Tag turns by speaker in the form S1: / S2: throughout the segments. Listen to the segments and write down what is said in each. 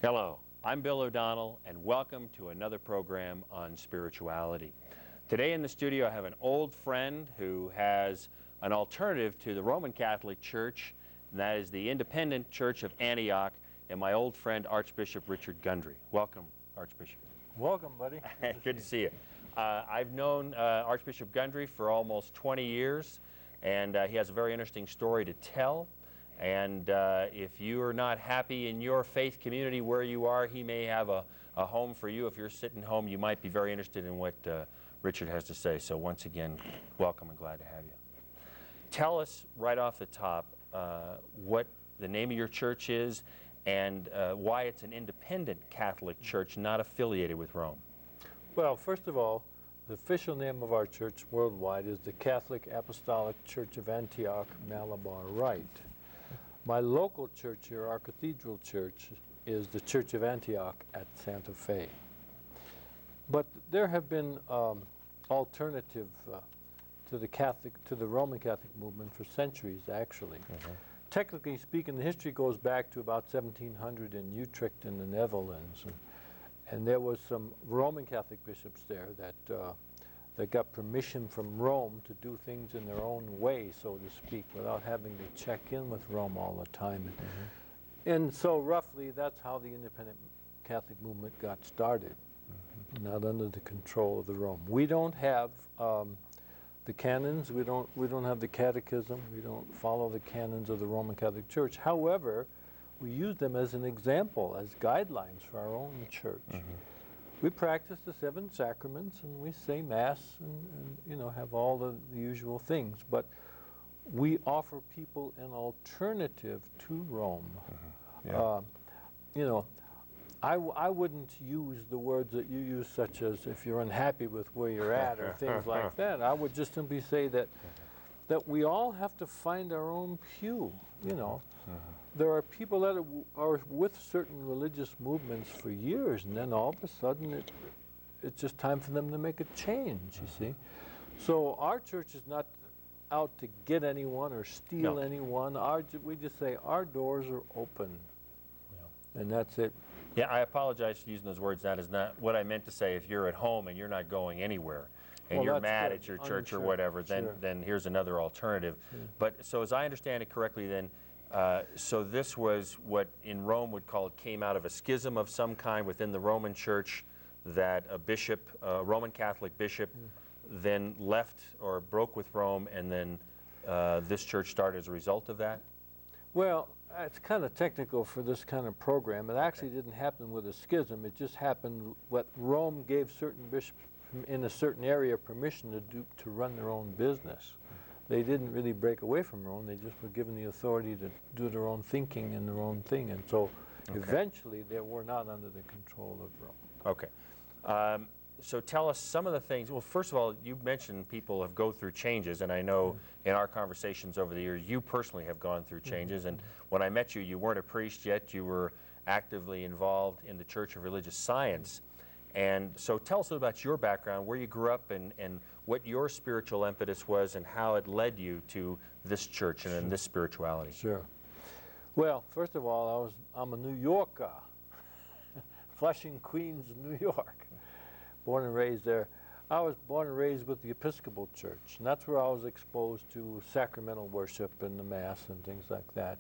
S1: Hello, I'm Bill O'Donnell, and welcome to another program on spirituality. Today in the studio I have an old friend who has an alternative to the Roman Catholic Church, and that is the Independent Church of Antioch, and my old friend Archbishop Richard Gundrey. Welcome, Archbishop.
S2: Welcome, buddy.
S1: Good to see you. I've known Archbishop Gundrey for almost 20 years, and he has a very interesting story to tell. And if you are not happy in your faith community where you are, he may have a home for you. If you're sitting home, you might be very interested in what Richard has to say. So once again, welcome and glad to have you. Tell us right off the top what the name of your church is and why it's an independent Catholic church, not affiliated with Rome.
S2: Well, first of all, the official name of our church worldwide is the Catholic Apostolic Church of Antioch, Malabar Rite. My local church here, our cathedral church, is the Church of Antioch at Santa Fe. But there have been alternative to the Roman Catholic movement for centuries, actually. Technically speaking, the history goes back to about 1700 in Utrecht in the Netherlands, and there was some Roman Catholic bishops there that got permission from Rome to do things in their own way, so to speak, without having to check in with Rome all the time. And so roughly that's how the independent Catholic movement got started, not under the control of the Rome. We don't have the canons, we don't have the catechism, we don't follow the canons of the Roman Catholic Church. However, we use them as an example, as guidelines for our own church. We practice the 7 sacraments, and we say Mass, and you know, have all the usual things. But we offer people an alternative to Rome. You know, I wouldn't use the words that you use, such as if you're unhappy with where you're at or things like that. I would just simply say that we all have to find our own pew. You know. There are people that are with certain religious movements for years, and then all of a sudden it's just time for them to make a change, you see. So our church is not out to get anyone or steal anyone. We just say our doors are open, and that's it.
S1: Yeah, I apologize for using those words. That is not what I meant to say. If you're at home and you're not going anywhere, and you're mad at your church or whatever, then here's another alternative. But so as I understand it correctly, then so this was what in Rome would call, it came out of a schism of some kind within the Roman Church, that a bishop, a Roman Catholic bishop, then left or broke with Rome, and then this church started as a result of that?
S2: Well, it's kind of technical for this kind of program. It actually didn't happen with a schism. It just happened what Rome gave certain bishops in a certain area permission to do, to run their own business. They didn't really break away from Rome. They just were given the authority to do their own thinking and their own thing. And so eventually they were not under the control of Rome.
S1: Okay. So tell us some of the things. Well, first of all, you mentioned people have go through changes, and I know in our conversations over the years, you personally have gone through changes. And when I met you, you weren't a priest yet. You were actively involved in the Church of Religious Science. And so tell us a little about your background, where you grew up, and what your spiritual impetus was, and how it led you to this church and this spirituality.
S2: Sure. Well, first of all, I'm a New Yorker, Flushing, Queens, New York. Born and raised there. I was born and raised with the Episcopal Church, and that's where I was exposed to sacramental worship and the Mass and things like that.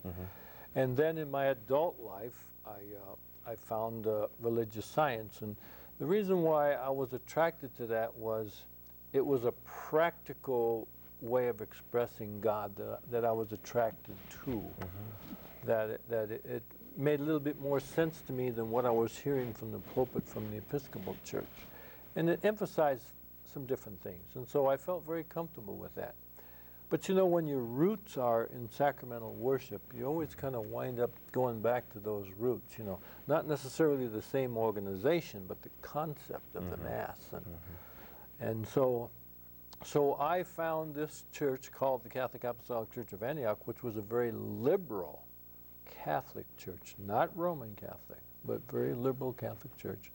S2: And then in my adult life, I found religious science, and the reason why I was attracted to that was it was a practical way of expressing God that I was attracted to. That it made a little bit more sense to me than what I was hearing from the pulpit from the Episcopal Church. And it emphasized some different things, and so I felt very comfortable with that. But you know, when your roots are in sacramental worship, you always kind of wind up going back to those roots, you know. Not necessarily the same organization, but the concept of the Mass. And so I found this church called the Catholic Apostolic Church of Antioch, which was a very liberal Catholic church, not Roman Catholic, but very liberal Catholic church.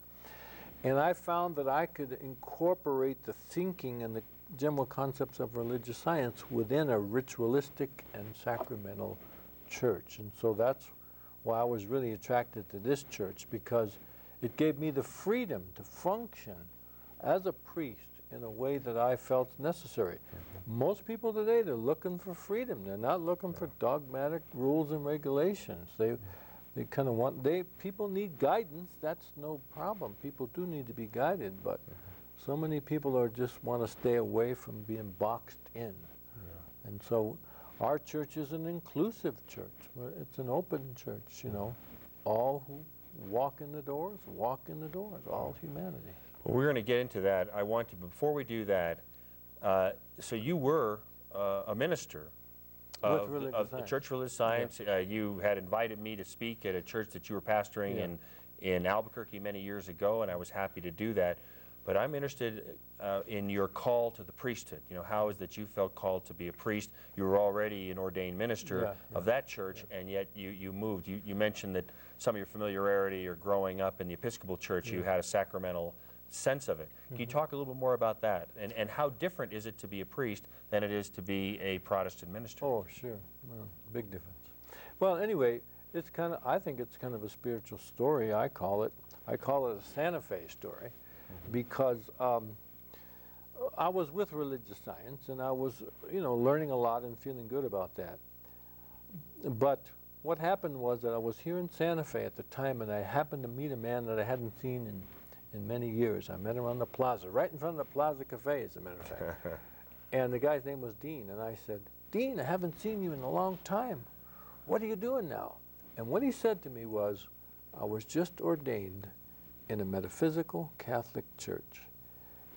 S2: And I found that I could incorporate the thinking and the general concepts of religious science within a ritualistic and sacramental church. And so that's why I was really attracted to this church, because it gave me the freedom to function as a priest in a way that I felt necessary. Most people today, they're looking for freedom. They're not looking for dogmatic rules and regulations. They kind of want, people need guidance. That's no problem. People do need to be guided, but so many people are just want to stay away from being boxed in. And so our church is an inclusive church. It's an open church, you know. All who walk in the doors, all humanity.
S1: Well, we're going to get into that. I want to, before we do that, so you were a minister of the Church for Religious Science. Yeah. You had invited me to speak at a church that you were pastoring in Albuquerque many years ago, and I was happy to do that. But I'm interested in your call to the priesthood. You know, how is that you felt called to be a priest? You were already an ordained minister of that church, and yet you moved. You mentioned that some of your familiarity or growing up in the Episcopal Church, you had a sacramental sense of it. Can you talk a little bit more about that? And how different is it to be a priest than it is to be a Protestant minister?
S2: Oh, sure. Well, big difference. Well, anyway, it's kind of, I think it's kind of a spiritual story, I call it. I call it a Santa Fe story, because I was with religious science, and I was, you know, learning a lot and feeling good about that. But what happened was that I was here in Santa Fe at the time, and I happened to meet a man that I hadn't seen in many years. I met him on the plaza, right in front of the Plaza Cafe, as a matter of fact. And the guy's name was Dean, and I said, "Dean, I haven't seen you in a long time. What are you doing now?" And what he said to me was, "I was just ordained in a metaphysical Catholic church."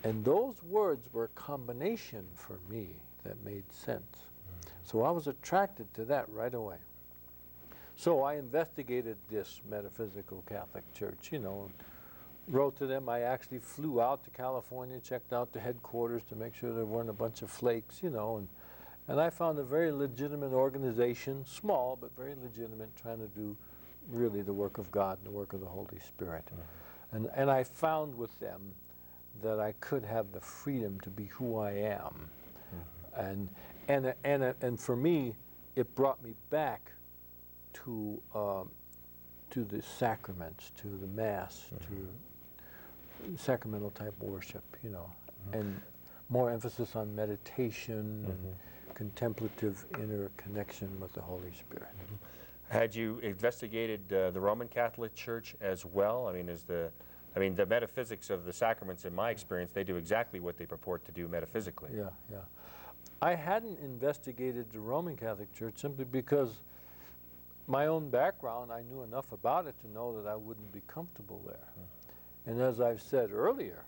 S2: And those words were a combination for me that made sense. So I was attracted to that right away. So I investigated this metaphysical Catholic church, you know, and wrote to them. I actually flew out to California, checked out the headquarters to make sure there weren't a bunch of flakes, you know, and I found a very legitimate organization, small but very legitimate, trying to do really the work of God and the work of the Holy Spirit. And I found with them that I could have the freedom to be who I am. And for me, it brought me back to the sacraments, to the Mass, to sacramental type worship, you know, and more emphasis on meditation and contemplative inner connection with the Holy Spirit.
S1: Had you investigated the Roman Catholic Church as well? I mean, the metaphysics of the sacraments, in my experience, they do exactly what they purport to do metaphysically.
S2: Yeah, yeah. I hadn't investigated the Roman Catholic Church simply because my own background, I knew enough about it to know that I wouldn't be comfortable there. And as I've said earlier,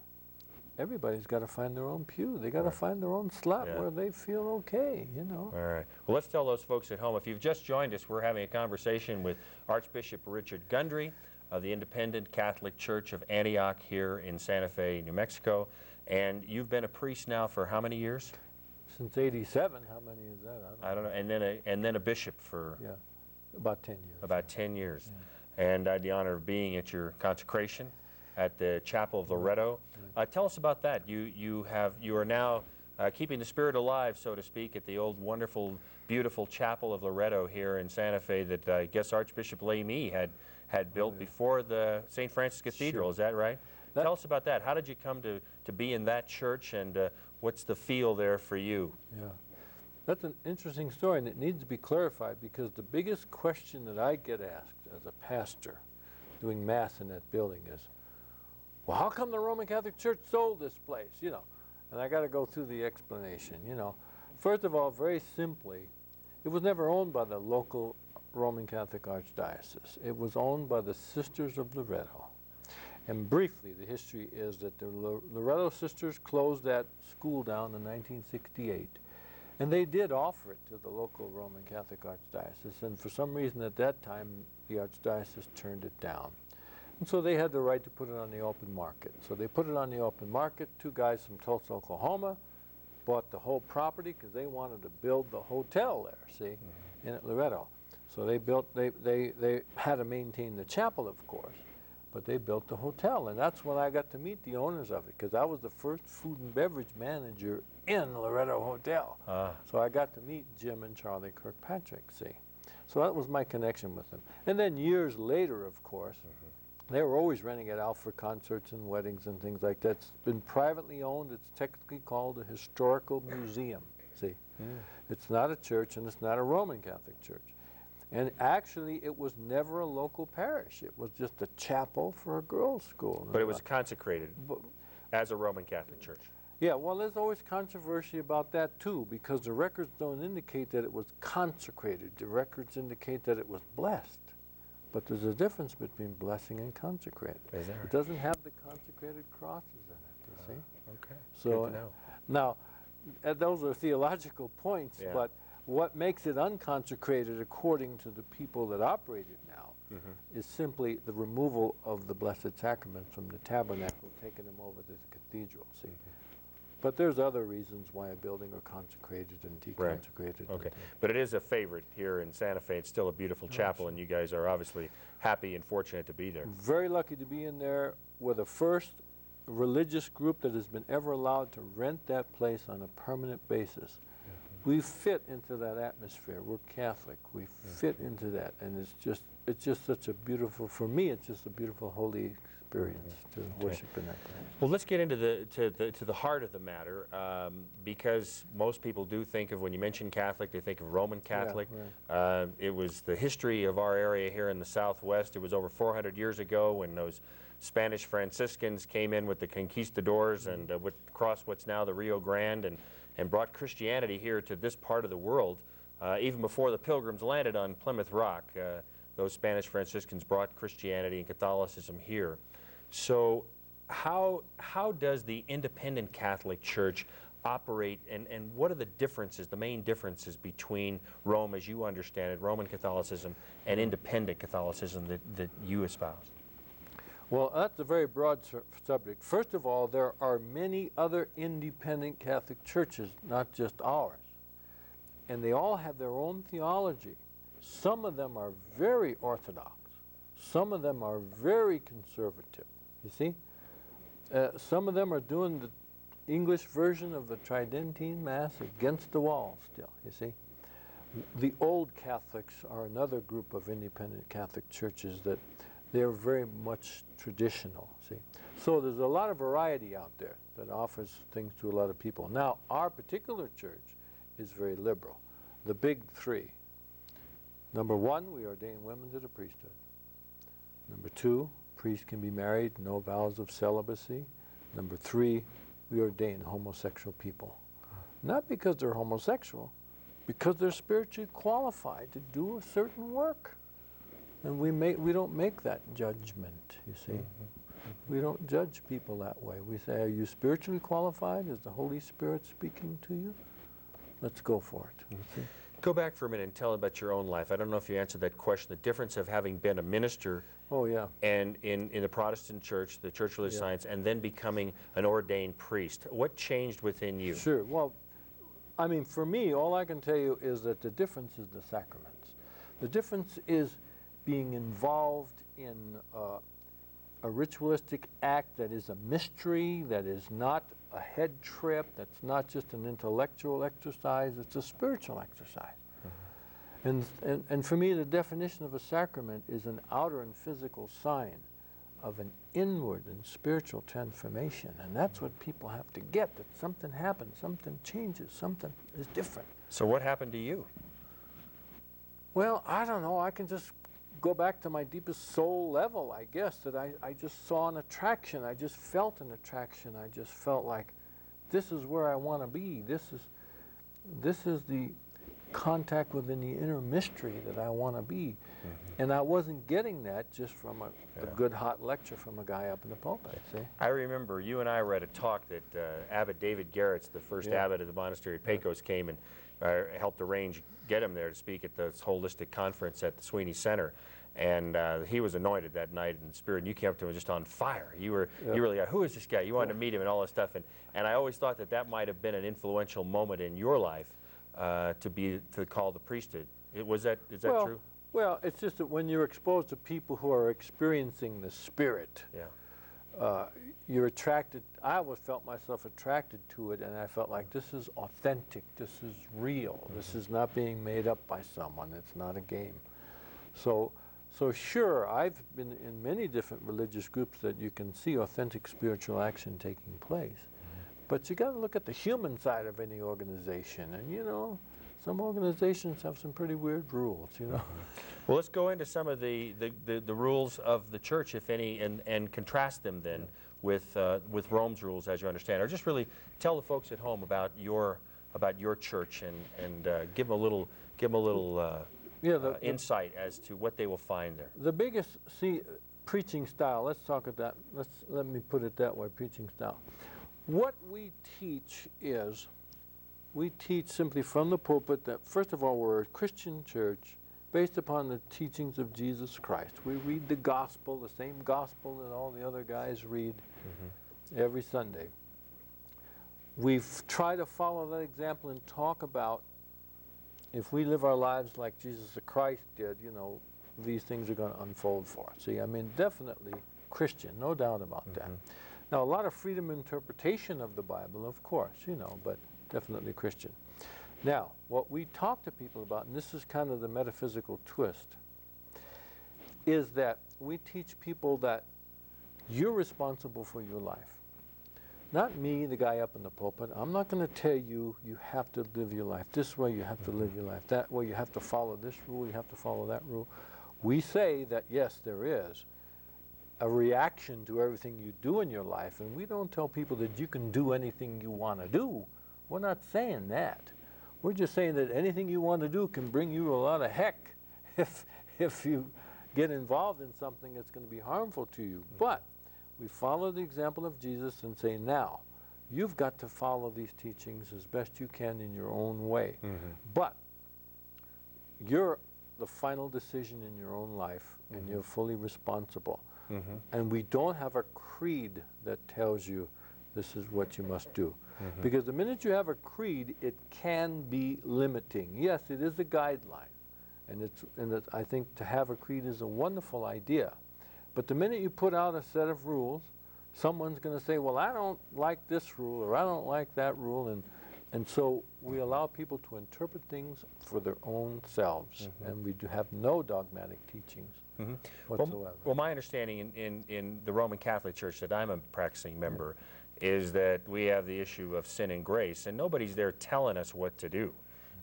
S2: everybody's got to find their own pew. They got to find their own slot where they feel okay, you know.
S1: All right. Well, let's tell those folks at home, if you've just joined us, we're having a conversation with Archbishop Richard Gundrey of the Independent Catholic Church of Antioch here in Santa Fe, New Mexico. And you've been a priest now for how many years?
S2: Since '87. How many is that?
S1: I don't know. And then a bishop for
S2: about 10 years.
S1: About 10 years. And I had the honor of being at your consecration at the Chapel of Loretto. Tell us about that. You are now keeping the spirit alive, so to speak, at the old wonderful, beautiful Chapel of Loretto here in Santa Fe that I guess Archbishop Lamy had built before the St. Francis Cathedral. Is that right? Tell us about that. How did you come to be in that church, and what's the feel there for you?
S2: Yeah. That's an interesting story, and it needs to be clarified, because the biggest question that I get asked as a pastor doing Mass in that building is, well, how come the Roman Catholic Church sold this place, you know? And I got to go through the explanation, you know. First of all, very simply, it was never owned by the local Roman Catholic Archdiocese. It was owned by the Sisters of Loretto. And briefly, the history is that the Loretto sisters closed that school down in 1968. And they did offer it to the local Roman Catholic Archdiocese, and for some reason at that time, the Archdiocese turned it down. And so they had the right to put it on the open market. So they put it on the open market. Two guys from Tulsa, Oklahoma, bought the whole property because they wanted to build the hotel there, see, in Loretto. So they built, they had to maintain the chapel, of course, but they built the hotel. And that's when I got to meet the owners of it, because I was the first food and beverage manager in Loretto Hotel. So I got to meet Jim and Charlie Kirkpatrick, see. So that was my connection with them. And then years later, of course, they were always renting it out for concerts and weddings and things like that. It's been privately owned. It's technically called a historical museum, see. It's not a church, and it's not a Roman Catholic church. And actually, it was never a local parish. It was just a chapel for a girls' school.
S1: But it was consecrated as a Roman Catholic church.
S2: Yeah, well, there's always controversy about that, too, because the records don't indicate that it was consecrated. The records indicate that it was blessed. But there's a difference between blessing and consecrated.
S1: Is there?
S2: It doesn't have the consecrated crosses in it, you see?
S1: Okay.
S2: So,
S1: good to know.
S2: Now, those are theological points,
S1: Yeah.
S2: but what makes it unconsecrated, according to the people that operate it now, is simply the removal of the Blessed Sacrament from the tabernacle, taking them over to the cathedral, see? But there's other reasons why a building are consecrated and deconsecrated.
S1: Okay, but it is a favorite here in Santa Fe. It's still a beautiful chapel, and you guys are obviously happy and fortunate to be there.
S2: Very lucky to be in there. We're the first religious group that has been ever allowed to rent that place on a permanent basis. We fit into that atmosphere. We're Catholic. We fit into that, and it's just such a beautiful, for me, it's just a beautiful holy experience to worship in that place.
S1: Well, let's get into the heart of the matter, because most people do think of, when you mention Catholic, they think of Roman Catholic.
S2: Yeah, right.
S1: It was the history of our area here in the Southwest. It was over 400 years ago when those Spanish Franciscans came in with the conquistadors and would cross what's now the Rio Grande and brought Christianity here to this part of the world. Even before the Pilgrims landed on Plymouth Rock, those Spanish Franciscans brought Christianity and Catholicism here. So how does the independent Catholic Church operate, and what are the differences, the main differences between Rome, as you understand it, Roman Catholicism, and independent Catholicism that you espouse?
S2: Well, that's a very broad subject. First of all, there are many other independent Catholic churches, not just ours. And they all have their own theology. Some of them are very orthodox. Some of them are very conservative, you see. Some of them are doing the English version of the Tridentine Mass against the wall still, you see. The old Catholics are another group of independent Catholic churches that they're very much traditional, see. So there's a lot of variety out there that offers things to a lot of people. Now, our particular church is very liberal. The big three. Number one, we ordain women to the priesthood. Number two, priests can be married, no vows of celibacy. Number three, we ordain homosexual people. Not because they're homosexual, because they're spiritually qualified to do a certain work. And we don't make that judgment, you see. We don't judge people that way. We say, are you spiritually qualified? Is the Holy Spirit speaking to you? Let's go for it. You see?
S1: Go back for a minute and tell about your own life. I don't know if you answered that question, the difference of having been a minister and in the Protestant church, the Church of Religious Science, and then becoming an ordained priest. What changed within you?
S2: Sure. Well, I mean, for me, all I can tell you is that the difference is the sacraments. The difference is being involved in a ritualistic act that is a mystery, that is not a head trip, that's not just an intellectual exercise, it's a spiritual exercise. And for me, the definition of a sacrament is an outer and physical sign of an inward and spiritual transformation. And that's what people have to get, that something happens, something changes, something is different.
S1: So what happened to you?
S2: Well, I don't know. I can just go back to my deepest soul level, I guess, that I just saw an attraction. I just felt an attraction. I just felt like this is where I want to be. This is the contact within the inner mystery that I want to be. And I wasn't getting that just from a good hot lecture from a guy up in the pulpit, see? I
S1: remember you and I were at a talk that Abbot David Garrett's, the first abbot of the monastery at Pecos, came and helped get him there to speak at this holistic conference at the Sweeney Center. And he was anointed that night in the Spirit, and you came up to him just on fire. You were really like, who is this guy? You wanted to meet him and all this stuff. And I always thought that might have been an influential moment in your life to call the priesthood. Is that true?
S2: Well, it's just that when you're exposed to people who are experiencing the Spirit, you're attracted. I always felt myself attracted to it, and I felt like this is authentic, this is real, this is not being made up by someone, it's not a game. So sure, I've been in many different religious groups that you can see authentic spiritual action taking place. But you got to look at the human side of any organization, and you know, some organizations have some pretty weird rules, you know.
S1: Well, let's go into some of the rules of the church, if any, and contrast them then with Rome's rules, as you understand, or just really tell the folks at home about your church and give them a little insight as to what they will find there.
S2: The biggest, preaching style. Let's talk at that. Let me put it that way. Preaching style. What we teach is, we teach simply from the pulpit that, first of all, we're a Christian church based upon the teachings of Jesus Christ. We read the gospel, the same gospel that all the other guys read every Sunday. We've tried to follow that example and talk about, if we live our lives like Jesus Christ did, you know, these things are going to unfold for us. See, I mean, definitely Christian, no doubt about that. Now, a lot of freedom of interpretation of the Bible, of course, you know, but definitely Christian. Now, what we talk to people about, and this is kind of the metaphysical twist, is that we teach people that you're responsible for your life. Not me, the guy up in the pulpit. I'm not going to tell you, you have to live your life this way, you have to live your life that way, you have to follow this rule, you have to follow that rule. We say that, yes, there is a reaction to everything you do in your life, and we don't tell people that you can do anything you want to do. We're not saying that. We're just saying that anything you want to do can bring you a lot of heck if you get involved in something that's going to be harmful to you. But we follow the example of Jesus and say, now, you've got to follow these teachings as best you can in your own way. But you're the final decision in your own life, and you're fully responsible. And we don't have a creed that tells you this is what you must do. Because the minute you have a creed, it can be limiting. Yes, it is a guideline. And I think to have a creed is a wonderful idea. But the minute you put out a set of rules, someone's going to say, well, I don't like this rule, or I don't like that rule. And so we allow people to interpret things for their own selves. And we do have no dogmatic teachings whatsoever.
S1: Well, my understanding in the Roman Catholic Church that I'm a practicing member is that we have the issue of sin and grace, and nobody's there telling us what to do.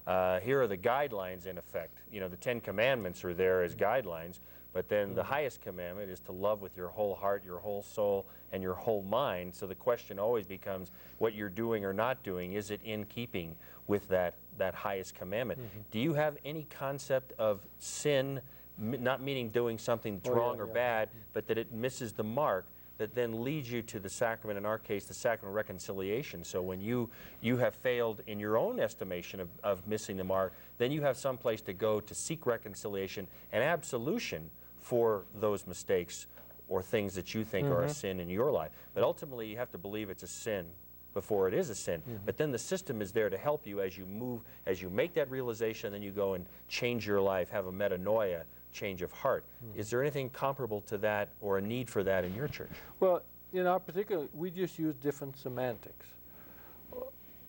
S1: Here are the guidelines in effect. You know, the 10 Commandments are there as guidelines, but then the highest commandment is to love with your whole heart, your whole soul, and your whole mind. So the question always becomes, what you're doing or not doing, is it in keeping with that highest commandment? Do you have any concept of sin, not meaning doing something wrong or bad, but that it misses the mark, that then leads you to the sacrament, in our case, the sacrament of reconciliation? So when you have failed in your own estimation of missing the mark, then you have some place to go to seek reconciliation and absolution for those mistakes or things that you think are a sin in your life. But ultimately, you have to believe it's a sin before it is a sin. But then the system is there to help you as you move, as you make that realization, then you go and change your life, have a metanoia, change of heart. Is there anything comparable to that or a need for that in your church?
S2: Well, in our particular, we just use different semantics.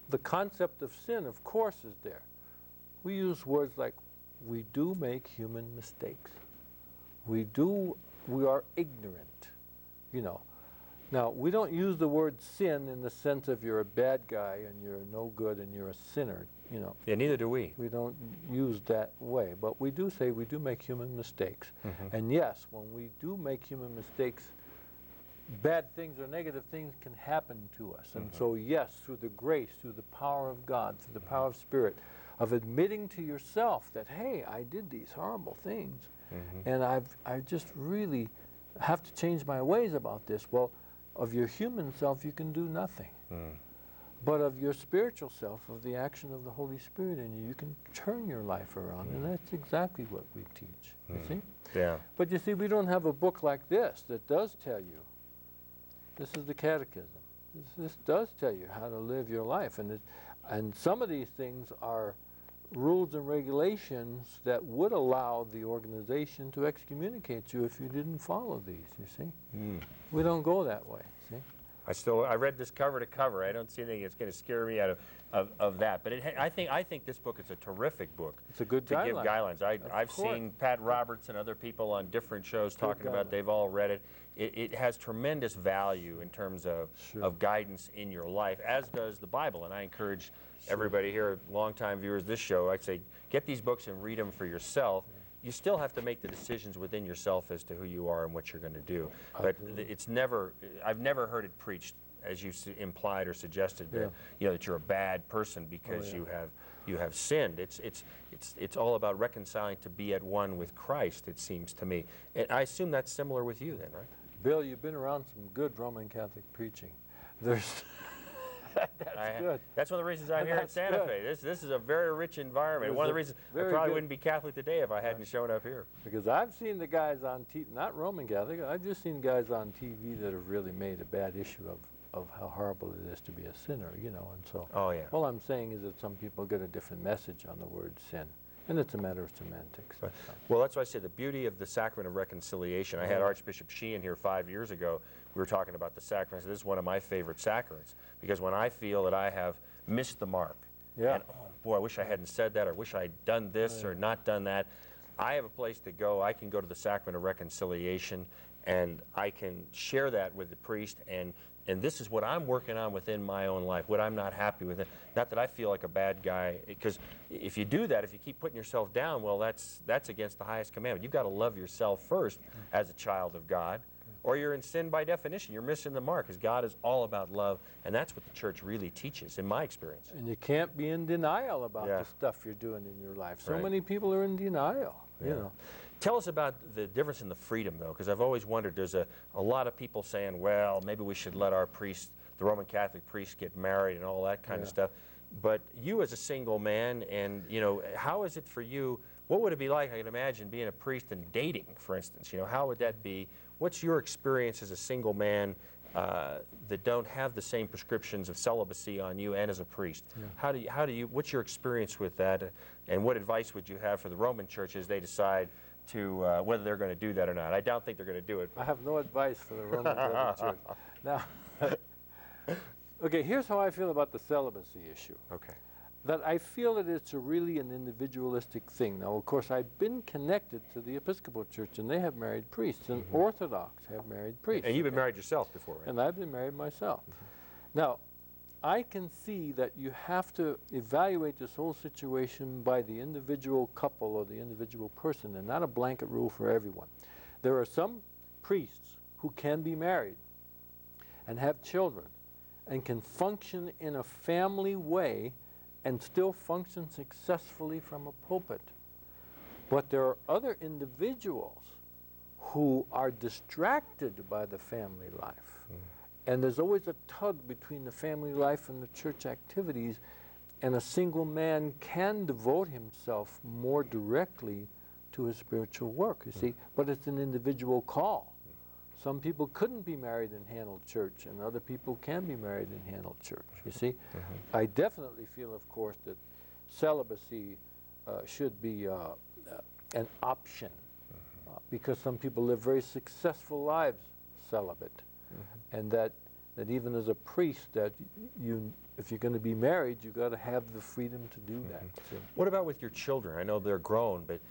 S2: The concept of sin, of course, is there. We use words like, we do make human mistakes. We are ignorant, you know. Now, we don't use the word sin in the sense of you're a bad guy and you're no good and you're a sinner, you know.
S1: Yeah, neither do we.
S2: We don't use that way, but we do say we do make human mistakes. And yes, when we do make human mistakes, bad things or negative things can happen to us. And so yes, through the grace, through the power of God, through the power of Spirit, of admitting to yourself that, hey, I did these horrible things, and I just really have to change my ways about this. Well, of your human self, you can do nothing. But of your spiritual self, of the action of the Holy Spirit in you, you can turn your life around. And that's exactly what we teach, you see?
S1: Yeah.
S2: But you see, we don't have a book like this that does tell you. This is the Catechism. This does tell you how to live your life. And some of these things are rules and regulations that would allow the organization to excommunicate you if you didn't follow these, you see. We don't go that way, see.
S1: I read this cover to cover. I don't see anything that's going to scare me out of that. But I think this book is a terrific book.
S2: It's a good
S1: to give guidelines. I've seen Pat Roberts and other people on different shows talking about they've all read it. It has tremendous value in terms of guidance in your life, as does the Bible. And I encourage everybody here, longtime viewers of this show, I'd say get these books and read them for yourself. You still have to make the decisions within yourself as to who you are and what you're going to do. But I've never heard it preached, as you implied or suggested, that that you're a bad person because you have sinned. It's all about reconciling to be at one with Christ, it seems to me. And I assume that's similar with you then, right?
S2: Bill, you've been around some good Roman Catholic preaching. There's That's good.
S1: That's one of the reasons I'm here at Santa Fe. This is a very rich environment. One of the reasons I probably wouldn't be Catholic today if I hadn't shown up here.
S2: Because I've seen the guys on TV, not Roman Catholic, I've just seen guys on TV that have really made a bad issue of how horrible it is to be a sinner, you know, and so.
S1: Oh, yeah.
S2: All I'm saying is that some people get a different message on the word sin. And it's a matter of semantics.
S1: Well, that's why I say the beauty of the sacrament of reconciliation. I had Archbishop Sheehan here 5 years ago. We were talking about the sacrament. This is one of my favorite sacraments because when I feel that I have missed the mark, and oh boy, I wish I hadn't said that, or wish I'd done this or not done that, I have a place to go. I can go to the sacrament of reconciliation, and I can share that with the priest, and this is what I'm working on within my own life, what I'm not happy with. Not that I feel like a bad guy, because if you do that, if you keep putting yourself down, well, that's against the highest commandment. You've got to love yourself first as a child of God, or you're in sin by definition. You're missing the mark, because God is all about love, and that's what the church really teaches, in my experience.
S2: And you can't be in denial about the stuff you're doing in your life. So many people are in denial, you know.
S1: Tell us about the difference in the freedom, though, because I've always wondered, there's a lot of people saying, well, maybe we should let our priests, the Roman Catholic priests, get married and all that kind of stuff. But you as a single man, and, you know, how is it for you? What would it be like, I can imagine, being a priest and dating, for instance? You know, how would that be? What's your experience as a single man that don't have the same prescriptions of celibacy on you and as a priest? How do you, what's your experience with that? And what advice would you have for the Roman Church as they decide to whether they're going to do that or not? I don't think they're going to do it.
S2: I have no advice for the Roman Catholic Church. Now, okay, here's how I feel about the celibacy issue.
S1: Okay.
S2: That I feel that it's really an individualistic thing. Now, of course, I've been connected to the Episcopal Church, and they have married priests, and Orthodox have married priests.
S1: And you've been married yourself before, right?
S2: And I've been married myself. Now, I can see that you have to evaluate this whole situation by the individual couple or the individual person, and not a blanket rule for everyone. There are some priests who can be married and have children and can function in a family way and still function successfully from a pulpit. But there are other individuals who are distracted by the family life. And there's always a tug between the family life and the church activities, and a single man can devote himself more directly to his spiritual work, you see, but it's an individual call. Some people couldn't be married and handle church, and other people can be married and handle church, you see. I definitely feel, of course, that celibacy should be an option, because some people live very successful lives celibate. And that even as a priest, that if you're going to be married, you've got to have the freedom to do that. So.
S1: What about with your children? I know they're grown, but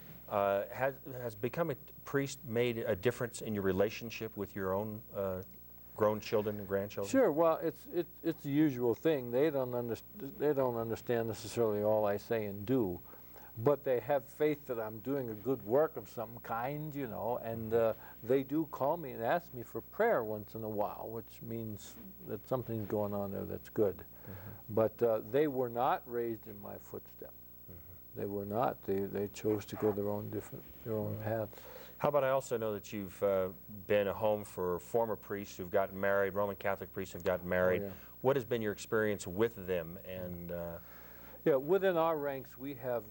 S1: has becoming a priest made a difference in your relationship with your own grown children and grandchildren?
S2: Sure. Well, it's the usual thing. They don't understand necessarily all I say and do, but they have faith that I'm doing a good work of some kind, you know, and they do call me and ask me for prayer once in a while, which means that something's going on there that's good. But they were not raised in my footsteps. They were not. They chose to go their own paths.
S1: How about, I also know that you've been a home for former priests who've gotten married, Roman Catholic priests who've gotten married. What has been your experience with them? And
S2: yeah, within our ranks we have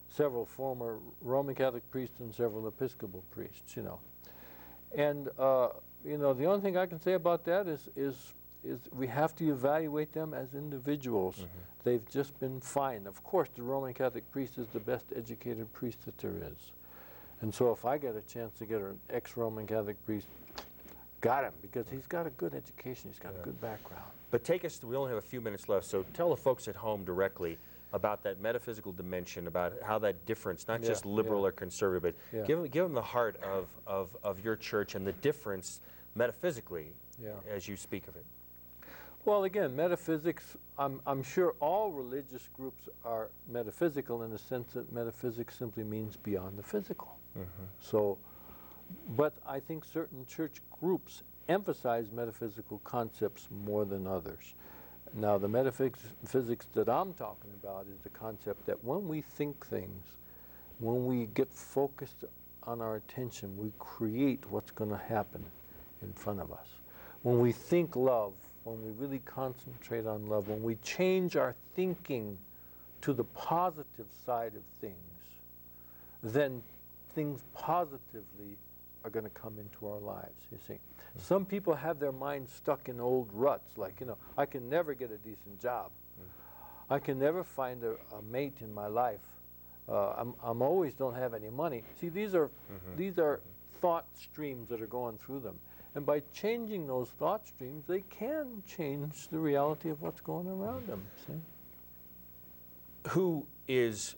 S2: several former Roman Catholic priests and several Episcopal priests, you know. And, you know, the only thing I can say about that is we have to evaluate them as individuals. They've just been fine. Of course, the Roman Catholic priest is the best educated priest that there is. And so if I get a chance to get an ex-Roman Catholic priest, got him, because he's got a good education, he's got a good background.
S1: But take us, we only have a few minutes left, so tell the folks at home directly about that metaphysical dimension, about how that difference, not just liberal or conservative, but give them the heart of your church and the difference metaphysically as you speak of it.
S2: Well, again, metaphysics, I'm sure all religious groups are metaphysical in the sense that metaphysics simply means beyond the physical. So, but I think certain church groups emphasize metaphysical concepts more than others. Now, the metaphysics that I'm talking about is the concept that when we think things, when we get focused on our attention, we create what's going to happen in front of us. When we think love, when we really concentrate on love, when we change our thinking to the positive side of things, then things positively are going to come into our lives, you see. Some people have their minds stuck in old ruts, like, you know, I can never get a decent job. I can never find a mate in my life. I'm always don't have any money. See, these are thought streams that are going through them. And by changing those thought streams, they can change the reality of what's going around them, see.
S1: Who is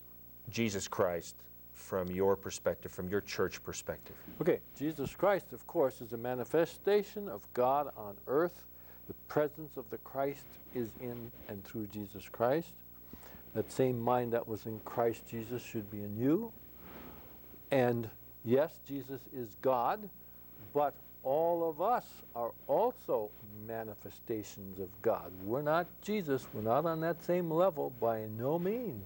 S1: Jesus Christ from your perspective, from your church perspective?
S2: Okay, Jesus Christ, of course, is a manifestation of God on earth. The presence of the Christ is in and through Jesus Christ. That same mind that was in Christ Jesus should be in you. And yes, Jesus is God, but all of us are also manifestations of God. We're not Jesus. We're not on that same level by no means.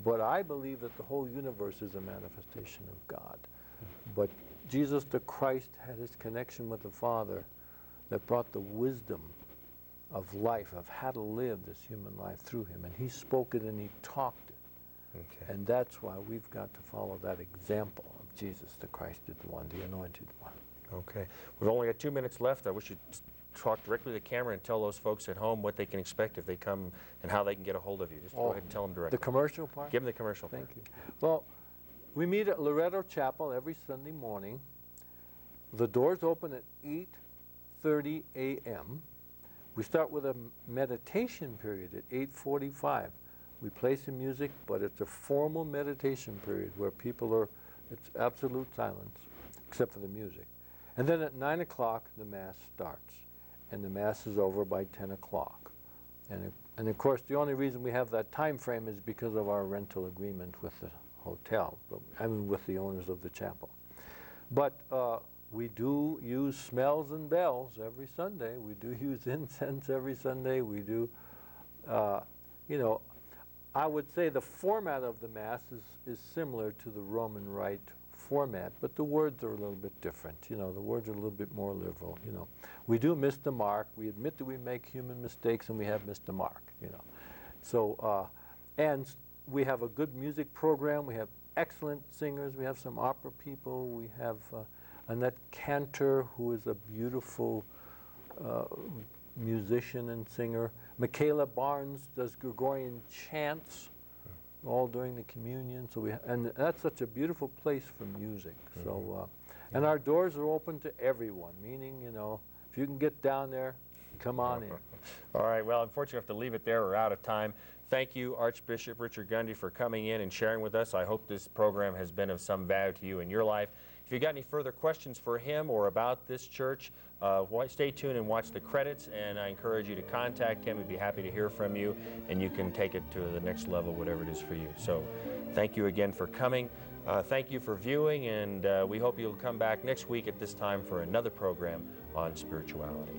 S2: But I believe that the whole universe is a manifestation of God. But Jesus the Christ had his connection with the Father that brought the wisdom of life, of how to live this human life through him. And he spoke it and he talked it.
S1: Okay.
S2: And that's why we've got to follow that example of Jesus the Christ, the one, the anointed one.
S1: Okay. We've only got 2 minutes left. I wish you'd talk directly to the camera and tell those folks at home what they can expect if they come and how they can get a hold of you. Just go ahead and tell them directly.
S2: The commercial part?
S1: Give them the commercial
S2: Thank
S1: part.
S2: you. Well, we meet at Loretto Chapel every Sunday morning. The doors open at 8:30 a.m. We start with a meditation period at 8:45. We play some music, but it's a formal meditation period where people are, it's absolute silence, except for the music. And then at 9 o'clock, the Mass starts. And the Mass is over by 10 o'clock. And of course, the only reason we have that time frame is because of our rental agreement with the hotel, I mean with the owners of the chapel. But we do use smells and bells every Sunday. We do use incense every Sunday. We do, you know, I would say the format of the Mass is similar to the Roman Rite format, but the words are a little bit different. You know, the words are a little bit more liberal, you know. We do miss the mark. We admit that we make human mistakes, and we have missed the mark, you know. So, and we have a good music program. We have excellent singers. We have some opera people. We have Annette Cantor, who is a beautiful musician and singer. Michaela Barnes does Gregorian chants all during the communion. So and that's such a beautiful place for music. So, and our doors are open to everyone, meaning, you know, if you can get down there, come on in.
S1: All right, well, unfortunately, I have to leave it there. We're out of time. Thank you, Archbishop Richard Gundrey, for coming in and sharing with us. I hope this program has been of some value to you in your life. If you've got any further questions for him or about this church, stay tuned and watch the credits, and I encourage you to contact him. We'd be happy to hear from you, and you can take it to the next level, whatever it is for you. So thank you again for coming. Thank you for viewing, and we hope you'll come back next week at this time for another program on spirituality.